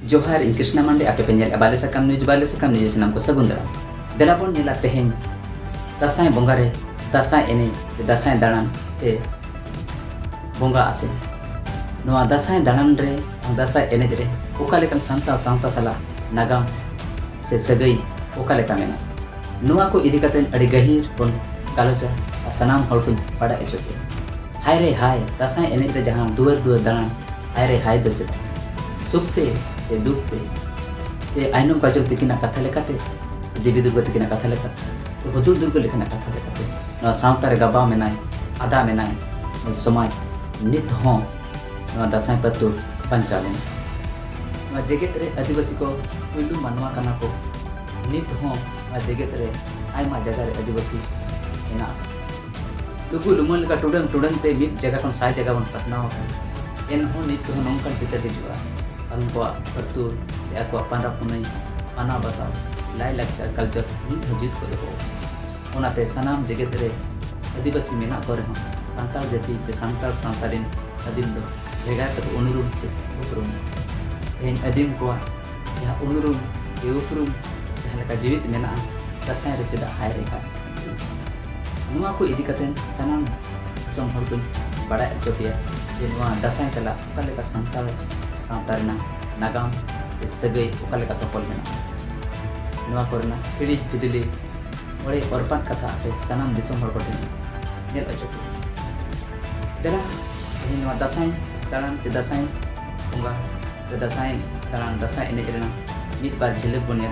जोहार इन कृष्णा मांडे आपे पेंजल बाले सकम न्यूज नाम को सगुन दाराम देलाबन नेला तेहें दासाय बंगारे दासाय एने दासाय दाड़ान से बंगा आसे नोआ दासाय दाड़ान रे दासाय एने रे ओका लेकन सांता सांता सला नागाम से सगई ओका लेका मेना नोआ को इदी कतेन अड़ी गहीर बन गालोजा सनाम हड़ को पड़ा एचोते हाय रे हाय दासाय एने रे जहां दुवर दुवर दाड़ान हाय रे हाय दो चेता सुखते ते दुखते ते आइनम काजल तिकिना कथा लेकाते देवी दुर्गा तिकिना कथा लेकाते हुदुर दुर्गा लेखना कथा लेकाते नोआ सावता रे गबा मेनाय आदा मेनाय समाज नित हों नोआ दासाय पत्तुर पंचालन नोआ जेगेत रे आदिवासी को पुलु मानवा कना को नित हों नोआ जेगेत रे आयमा जगह रे आदिवासी एना लुगु लुमन का टुडन ते मिद जगह kon साय जगह बन पसनाव एन हो नित हो नोंकन चित्र हिजुआ उनको पत्तुर या पांडा पुनई पाना बताओ लाई लाचार कल्चर मिद हजित को देखो उनाते सनाम जगत रे आदिवासी मेना करे हम सांताल जाति जे सांताल सांतारिन अदिम दो भेगा तक उनुरुम चे उपरुम एन अदिम को या उनुरुम ये उपरुम जहां का जीवित मेना दसाय रे चदा हाय रेखा नुआ को इदी कतेन सनाम सम हर को बड़ा एचोपिया जे नुआ दसाय सला कले का सांताल सांतारना नागाम सगई ओकालेका तोपल मेना नोआ करना पीढ़ी पिदली बड़े औरपान कथा पे सनाम दिसम हर कोठे नेल अचोक देला नोआ दसाई दालान चे दसाई बंगा चे दसाई दालान दसाई एने जरेना मिद बार झिलक बनिया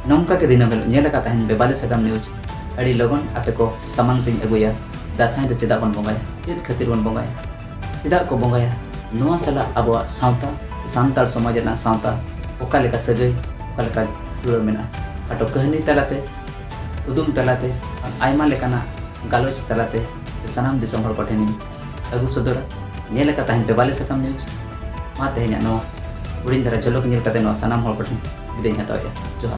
नौका के दिन बेबाले सगाम न्यूज अड़ी लगन आपे को सामान तीन अगुया दासाई दो चेदा बन बंगाया चेद खातिर बन बंगाया चेदा को बंगाया नोआ सला अब सावता सांताल समाज ना सावता ओका लेका सगई ओका लेका जुड़ मेना आटो कहानी तलाते उदुम तलाते आयमा लेकाना गालोच तलाते सनाम दिसम हर कोठेनी अगु सदरा नेल का तहन बेबाले सगाम न्यूज मा तेहना नो उड़ीन दरा जलोक नेल कते नो सनाम हर कोठेनी बिदाय हताया।